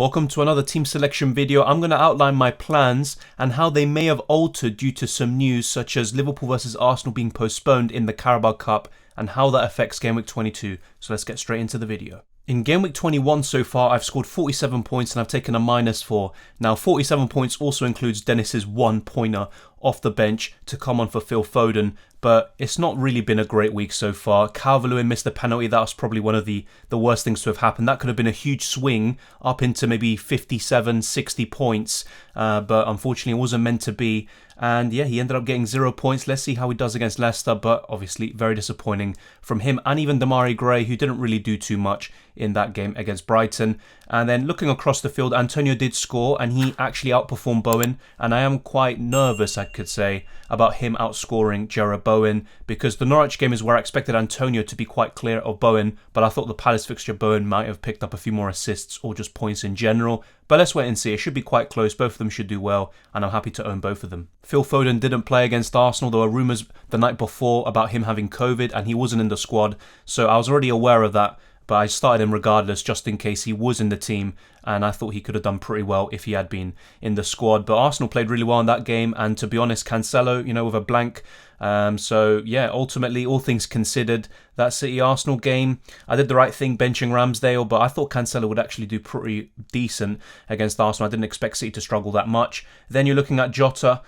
Welcome to another team selection video. I'm going to outline my plans and how they may have altered due to some news such as Liverpool versus Arsenal being postponed in the Carabao Cup and how that affects Game Week 22. So let's get straight into the video. In Game Week 21 so far, I've scored 47 points and I've taken a -4. Now 47 points also includes Dennis's 1-pointer off the bench to come on for Phil Foden, but it's not really been a great week so far. Calvert-Lewin missed a penalty. That was probably one of the worst things to have happened. That could have been a huge swing up into maybe 57, 60 points, but unfortunately it wasn't meant to be. And yeah, he ended up getting 0 points. Let's see how he does against Leicester, but obviously very disappointing from him and even Demarai Gray, who didn't really do too much in that game against Brighton. And then looking across the field, Antonio did score and he actually outperformed Bowen, and I am quite nervous, I could say, about him outscoring Jarrod Bowen, because the Norwich game is where I expected Antonio to be quite clear of Bowen, but I thought the Palace fixture Bowen might have picked up a few more assists or just points in general. But let's wait and see. It should be quite close. Both of them should do well, and I'm happy to own both of them. Phil Foden didn't play against Arsenal. There were rumours the night before about him having COVID, and he wasn't in the squad, so I was already aware of that. But I started him regardless, just in case he was in the team, and I thought he could have done pretty well if he had been in the squad. But Arsenal played really well in that game, and to be honest, Cancelo, with a blank. So yeah, ultimately, all things considered, that City-Arsenal game, I did the right thing benching Ramsdale, but I thought Cancelo would actually do pretty decent against Arsenal. I didn't expect City to struggle that much. Then you're looking at Jota.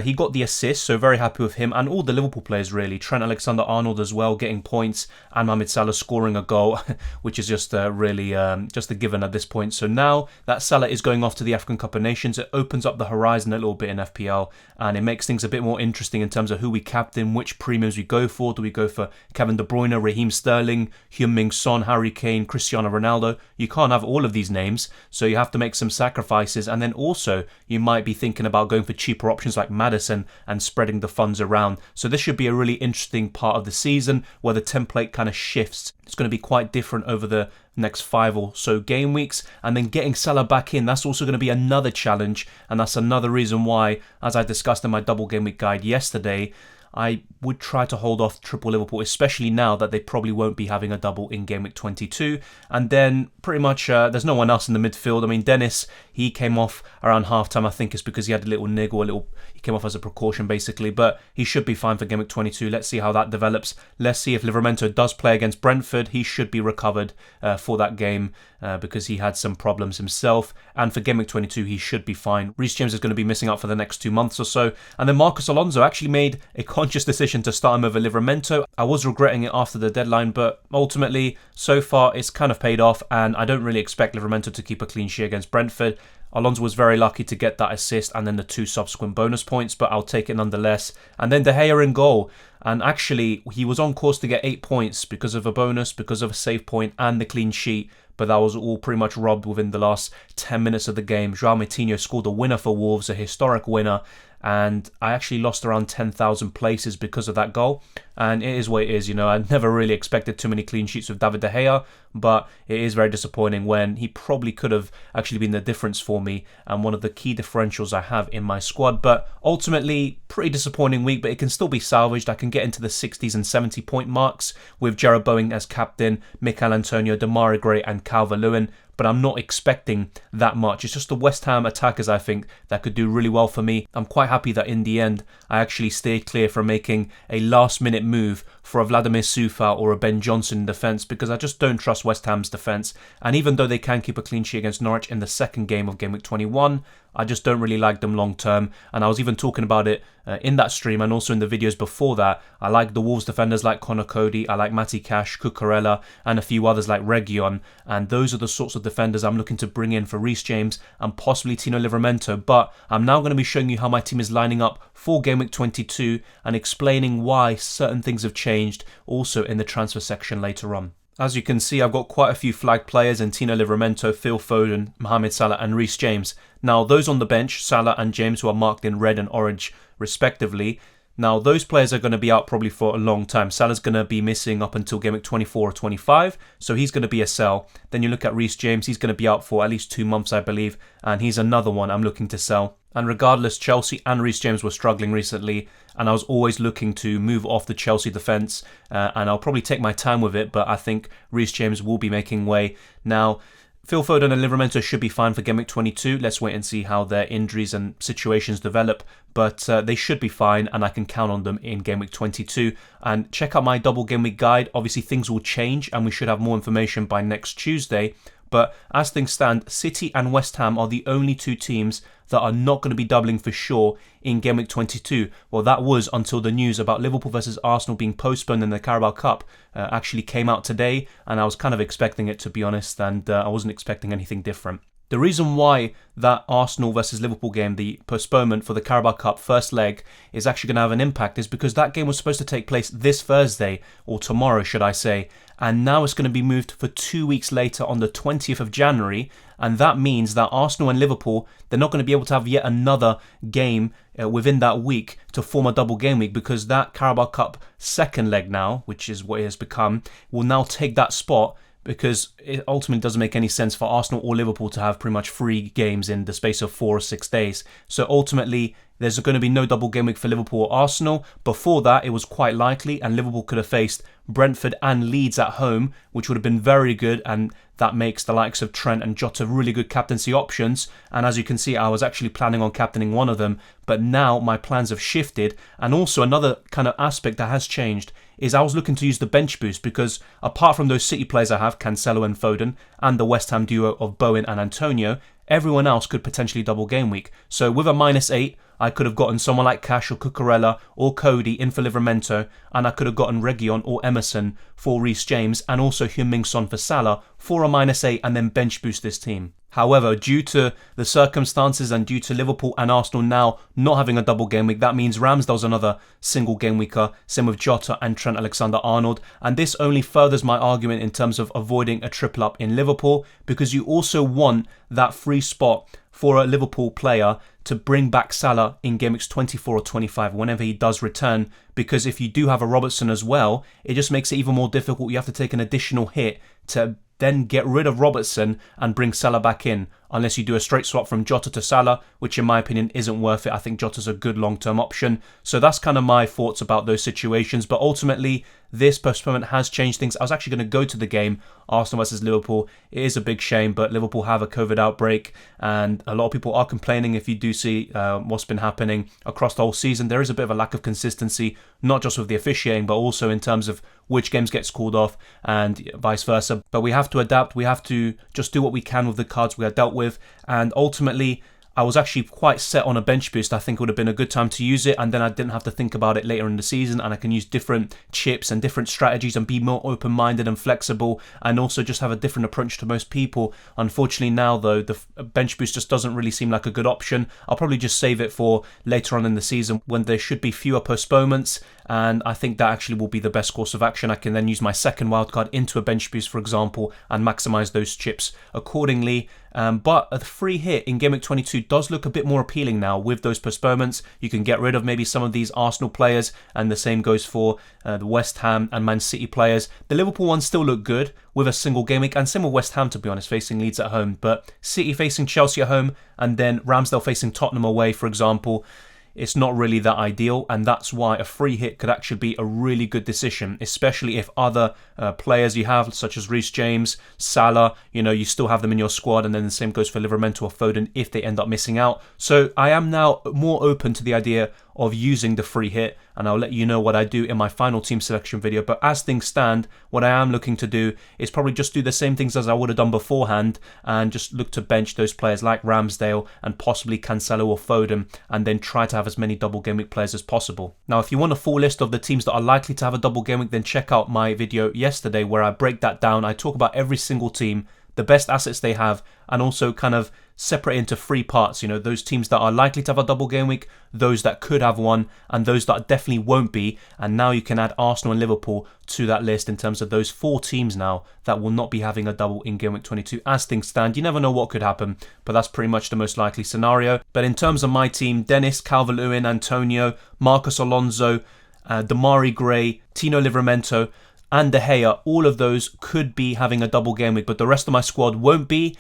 He got the assist, so very happy with him, and all the Liverpool players really. Trent Alexander-Arnold as well, getting points, and Mohamed Salah scoring a goal, which is just really just a given at this point. So now that Salah is going off to the African Cup of Nations, it opens up the horizon a little bit in FPL, and it makes things a bit more interesting in terms of who we captain, which premiums we go for. Do we go for Kevin De Bruyne, Raheem Sterling, Heung-min Son, Harry Kane, Cristiano Ronaldo? You can't have all of these names, so you have to make some sacrifices, and then also you might be thinking about going for cheaper options like Maddison and spreading the funds around. So this should be a really interesting part of the season where the template kind of shifts. It's going to be quite different over the next 5 or so game weeks, and then getting Salah back in, that's also going to be another challenge, and that's another reason why, as I discussed in my double game week guide yesterday, I would try to hold off triple Liverpool, especially now that they probably won't be having a double in Game Week 22. And then pretty much there's no one else in the midfield. I mean, Dennis, he came off around halftime. I think it's because he had a little niggle, he came off as a precaution basically, but he should be fine for Game Week 22. Let's see how that develops. Let's see if Livramento does play against Brentford. He should be recovered for that game because he had some problems himself. And for Game Week 22, he should be fine. Reece James is going to be missing out for the next 2 months or so. And then Marcos Alonso actually made a conscious decision to start him over Livramento. I was regretting it after the deadline, but ultimately, so far, it's kind of paid off, and I don't really expect Livramento to keep a clean sheet against Brentford. Alonso was very lucky to get that assist and then the 2 subsequent bonus points, but I'll take it nonetheless. And then De Gea in goal. And actually, he was on course to get 8 points because of a bonus, because of a save point and the clean sheet, but that was all pretty much robbed within the last 10 minutes of the game. João Moutinho scored a winner for Wolves, a historic winner, and I actually lost around 10,000 places because of that goal. And it is what it is, I never really expected too many clean sheets with David De Gea, but it is very disappointing when he probably could have actually been the difference for me and one of the key differentials I have in my squad. But ultimately, pretty disappointing week, but it can still be salvaged. I can get into the 60s and 70 point marks with Jarrod Bowen as captain, Mikel Antonio, Demarai Gray and Calvert-Lewin, but I'm not expecting that much. It's just the West Ham attackers, I think, that could do really well for me. I'm quite happy that in the end, I actually stayed clear from making a last-minute move for a Vladimir Sufa or a Ben Johnson in defence, because I just don't trust West Ham's defence. And even though they can keep a clean sheet against Norwich in the second game of Game Week 21, I just don't really like them long term. And I was even talking about it in that stream and also in the videos before that. I like the Wolves defenders like Conor Cody, I like Matty Cash, Cucurella, and a few others like Reguilon. And those are the sorts of defenders I'm looking to bring in for Reece James and possibly Tino Livramento. But I'm now going to be showing you how my team is lining up for Game Week 22 and explaining why certain things have changed also in the transfer section later on. As you can see, I've got quite a few flagged players in Tino Livramento, Phil Foden, Mohamed Salah and Reece James. Now, those on the bench, Salah and James, who are marked in red and orange respectively, now those players are going to be out probably for a long time. Salah's going to be missing up until Game Week 24 or 25, so he's going to be a sell. Then you look at Reece James, he's going to be out for at least 2 months, I believe, and he's another one I'm looking to sell. And regardless, Chelsea and Reece James were struggling recently, and I was always looking to move off the Chelsea defence, and I'll probably take my time with it, but I think Reece James will be making way. Now, Phil Foden and Livramento should be fine for Game Week 22. Let's wait and see how their injuries and situations develop. But they should be fine, and I can count on them in Game Week 22. And check out my Double Game Week guide. Obviously, things will change, and we should have more information by next Tuesday. But as things stand, City and West Ham are the only two teams that are not going to be doubling for sure in Game Week 22. Well, that was until the news about Liverpool versus Arsenal being postponed in the Carabao Cup actually came out today, and I was kind of expecting it, to be honest, and I wasn't expecting anything different. The reason why that Arsenal versus Liverpool game, the postponement for the Carabao Cup first leg, is actually going to have an impact is because that game was supposed to take place this Thursday, or tomorrow should I say, and now it's going to be moved for 2 weeks later on the 20th of January, and that means that Arsenal and Liverpool, they're not going to be able to have yet another game within that week to form a double game week, because that Carabao Cup second leg now, which is what it has become, will now take that spot, because it ultimately doesn't make any sense for Arsenal or Liverpool to have pretty much 3 games in the space of 4 or 6 days. So ultimately, there's going to be no double game week for Liverpool or Arsenal. Before that, it was quite likely, and Liverpool could have faced Brentford and Leeds at home, which would have been very good, and that makes the likes of Trent and Jota really good captaincy options. And as you can see, I was actually planning on captaining one of them, but now my plans have shifted. And also another kind of aspect that has changed is I was looking to use the bench boost, because apart from those City players I have, Cancelo and Foden, and the West Ham duo of Bowen and Antonio, everyone else could potentially double game week. So with a -8, I could have gotten someone like Cash or Cucurella or Cody in for Livramento, and I could have gotten Reguilon or Emerson for Reece James, and also Heung-min Son for Salah for a -8, and then bench boost this team. However, due to the circumstances and due to Liverpool and Arsenal now not having a double game week, that means Ramsdale's another single game weeker, same with Jota and Trent Alexander-Arnold, and this only furthers my argument in terms of avoiding a triple up in Liverpool, because you also want that free spot for a Liverpool player to bring back Salah in Game Weeks 24 or 25 whenever he does return, because if you do have a Robertson as well, it just makes it even more difficult. You have to take an additional hit to then get rid of Robertson and bring Salah back in, unless you do a straight swap from Jota to Salah, which in my opinion isn't worth it. I think Jota's a good long-term option. So that's kind of my thoughts about those situations. But ultimately, this postponement has changed things. I was actually going to go to the game, Arsenal versus Liverpool. It is a big shame, but Liverpool have a COVID outbreak, and a lot of people are complaining. If you do see what's been happening across the whole season, there is a bit of a lack of consistency, not just with the officiating, but also in terms of which games gets called off and vice versa. But we have to adapt. We have to just do what we can with the cards we are dealt with, and ultimately, I was actually quite set on a bench boost. I think it would have been a good time to use it, and then I didn't have to think about it later in the season, and I can use different chips and different strategies and be more open-minded and flexible, and also just have a different approach to most people. Unfortunately now though, the bench boost just doesn't really seem like a good option. I'll probably just save it for later on in the season when there should be fewer postponements, and I think that actually will be the best course of action. I can then use my second wildcard into a bench boost, for example, and maximise those chips accordingly. But a free hit in Game Week 22 does look a bit more appealing now with those postponements. You can get rid of maybe some of these Arsenal players, and the same goes for the West Ham and Man City players. The Liverpool ones still look good with a single game week, and same with West Ham, to be honest, facing Leeds at home. But City facing Chelsea at home, and then Ramsdale facing Tottenham away, for example, it's not really that ideal, and that's why a free hit could actually be a really good decision, especially if other players you have, such as Reece James, Salah, you still have them in your squad, and then the same goes for Livramento or Foden if they end up missing out. So I am now more open to the idea of using the free hit, and I'll let you know what I do in my final team selection video. But as things stand, what I am looking to do is probably just do the same things as I would have done beforehand, and just look to bench those players like Ramsdale and possibly Cancelo or Foden, and then try to have as many double game week players as possible. Now, if you want a full list of the teams that are likely to have a double game week, then check out my video yesterday where I break that down. I talk about every single team, the best assets they have, and also kind of separate into 3 parts. Those teams that are likely to have a double game week, those that could have one, and those that definitely won't be. And now you can add Arsenal and Liverpool to that list in terms of those 4 teams now that will not be having a double in Game Week 22 as things stand. You never know what could happen, but that's pretty much the most likely scenario. But in terms of my team, Dennis, Calvert-Lewin, Antonio, Marcus Alonso, Damari Gray, Tino Livramento, and De Gea, all of those could be having a double game week, but the rest of my squad won't be,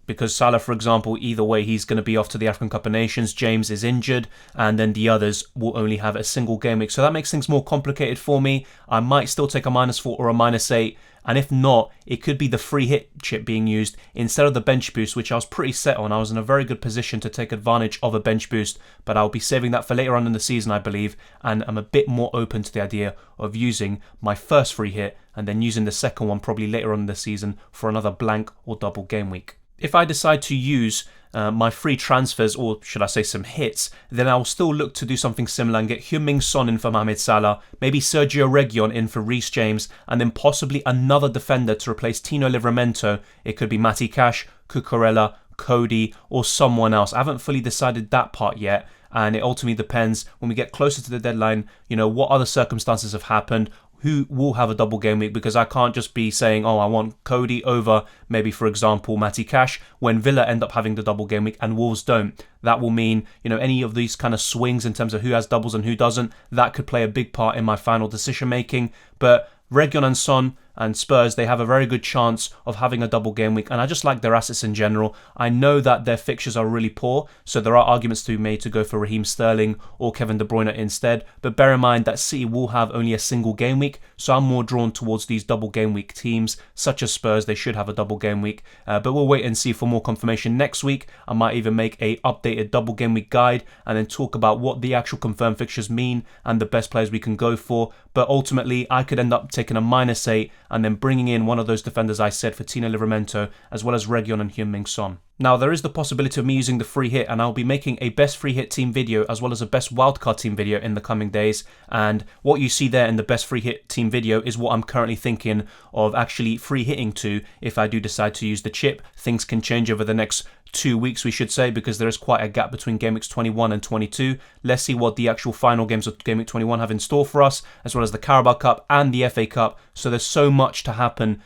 because Salah, for example, either way, he's going to be off to the African Cup of Nations. James is injured, and then the others will only have a single game week. So that makes things more complicated for me. I might still take a -4 or a -8, And if not, it could be the free hit chip being used instead of the bench boost, which I was pretty set on. I was in a very good position to take advantage of a bench boost, but I'll be saving that for later on in the season, I believe, and I'm a bit more open to the idea of using my first free hit and then using the second one probably later on in the season for another blank or double game week. If I decide to use my free transfers, or should I say some hits, then I'll still look to do something similar and get Heung-min Son in for Mohamed Salah, maybe Sergio Reguilon in for Reece James, and then possibly another defender to replace Tino Livramento. It could be Matty Cash, Cucurella, Cody, or someone else. I haven't fully decided that part yet, and it ultimately depends when we get closer to the deadline, what other circumstances have happened, who will have a double game week, because I can't just be saying, I want Cody over maybe, for example, Matty Cash, when Villa end up having the double game week and Wolves don't. That will mean, any of these kind of swings in terms of who has doubles and who doesn't, that could play a big part in my final decision making. But Reguilon and Son and Spurs, they have a very good chance of having a double game week, and I just like their assets in general. I know that their fixtures are really poor, so there are arguments to be made to go for Raheem Sterling or Kevin De Bruyne instead, but bear in mind that City will have only a single game week, so I'm more drawn towards these double game week teams, such as Spurs. They should have a double game week, but we'll wait and see for more confirmation next week. I might even make a updated double game week guide and then talk about what the actual confirmed fixtures mean and the best players we can go for, but ultimately I could end up taking a -8 and then bringing in one of those defenders I said for Tino Livramento, as well as Reguilon and Heung-min Son. Now, there is the possibility of me using the free hit, and I'll be making a best free hit team video as well as a best wildcard team video in the coming days. And what you see there in the best free hit team video is what I'm currently thinking of actually free hitting to if I do decide to use the chip. Things can change over the next 2 weeks, we should say, because there is quite a gap between Game Weeks 21 and 22. Let's see what the actual final games of Game Week 21 have in store for us, as well as the Carabao Cup and the FA Cup. So there's so much to happen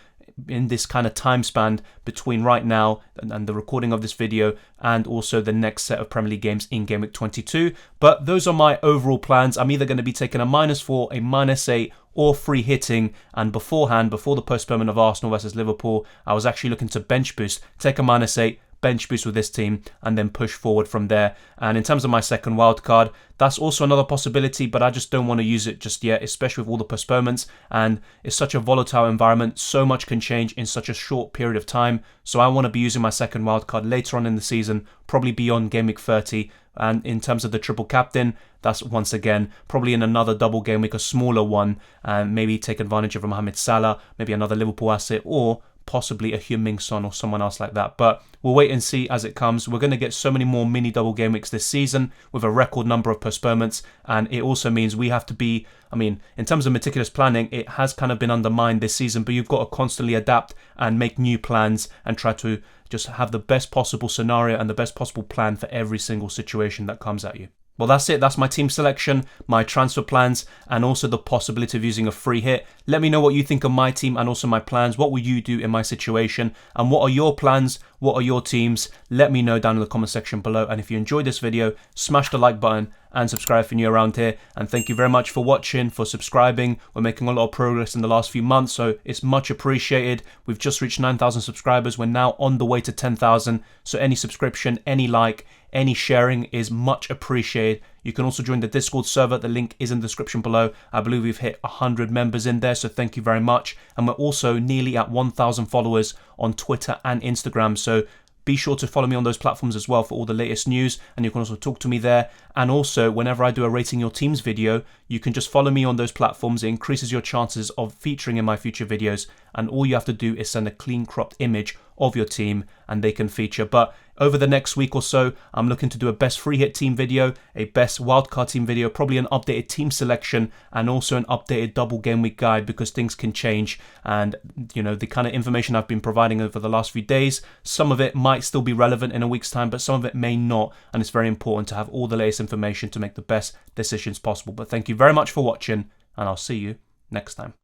in this kind of time span between right now and the recording of this video and also the next set of Premier League games in Game Week 22. But those are my overall plans. I'm either going to be taking a -4, a -8, or free hitting. And beforehand, before the postponement of Arsenal versus Liverpool, I was actually looking to bench boost, take a -8, bench boost with this team, and then push forward from there. And in terms of my second wild card, that's also another possibility, but I just don't want to use it just yet, especially with all the postponements, and it's such a volatile environment. So much can change in such a short period of time, so I want to be using my second wild card later on in the season, probably beyond Game Week 30. And in terms of the triple captain, that's once again probably in another double game week, a smaller one, and maybe take advantage of a Mohamed Salah, maybe another Liverpool asset, or possibly a Heung-min Son or someone else like that. But we'll wait and see as it comes. We're going to get so many more mini double game weeks this season with a record number of postponements, and it also means we have to be, in terms of meticulous planning, it has kind of been undermined this season, but you've got to constantly adapt and make new plans and try to just have the best possible scenario and the best possible plan for every single situation that comes at you. Well, that's it. That's my team selection, my transfer plans, and also the possibility of using a free hit. Let me know what you think of my team and also my plans. What will you do in my situation? And what are your plans? What are your teams? Let me know down in the comment section below. And if you enjoyed this video, smash the like button and subscribe if you're new around here. And thank you very much for watching, for subscribing. We're making a lot of progress in the last few months, so it's much appreciated. We've just reached 9,000 subscribers. We're now on the way to 10,000. So any subscription, any like, any sharing is much appreciated. You can also join the Discord server. The link is in the description below. I believe we've hit 100 members in there, so thank you very much. And we're also nearly at 1,000 followers on Twitter and Instagram. So be sure to follow me on those platforms as well for all the latest news, and you can also talk to me there. And also, whenever I do a rating your teams video, you can just follow me on those platforms. It increases your chances of featuring in my future videos, and all you have to do is send a clean cropped image of your team and they can feature. But over the next week or so, I'm looking to do a best free hit team video, a best wildcard team video, probably an updated team selection, and also an updated double game week guide, because things can change. And the kind of information I've been providing over the last few days, some of it might still be relevant in a week's time, but some of it may not, and it's very important to have all the latest information to make the best decisions possible. But thank you very much for watching, and I'll see you next time.